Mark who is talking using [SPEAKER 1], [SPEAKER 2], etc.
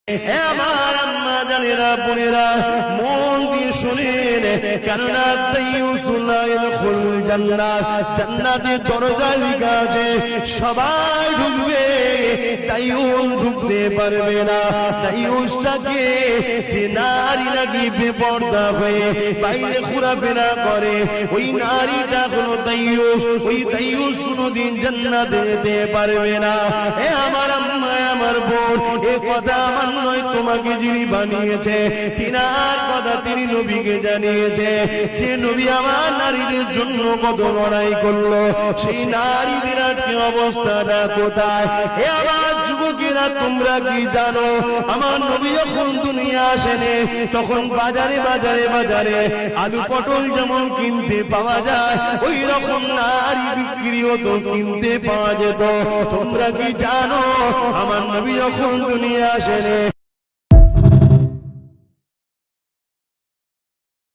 [SPEAKER 1] আমার আম্মা জানেরা বোনেরা মন দিয়ে শুনেন, কেননা জান্নাতের দরজায় লেখা আছে সবাই ঢুকবে, দাইয়ুস ঢুকতে পারবে না। দাইয়ুসটাকে যে নারী নাকি বেপর্দা হয়ে বাইরে ঘোরাফেরা করে, ওই নারীটা কোনো দাইয়ুস, ওই দাইয়ুস কোনোদিন জান্নাতে যেতে পারবে না। এ আমার আম্মা আমার বোন, এ কথা আমার নয়, তোমাকে যিনি বানিয়েছে তিনার কথা তিনি নবীকে জানিয়েছে। যে নবী আমার নারীদের জন্য কত লড়াই করলো, সেই নারীদের আজকে অবস্থাটা কোথায়? হে আমার যুবকেরা, তোমরা কি জানো আমার নবী যখন দুনিয়া আসেনি তখন বাজারে বাজারে বাজারে আলু পটল যেমন কিনতে পাওয়া যায়, ওই রকম নারী বিক্রি হতো, কিনতে পাওয়া যেত। তোমরা কি জানো আমার নবী যখন দুনিয়া আসেনি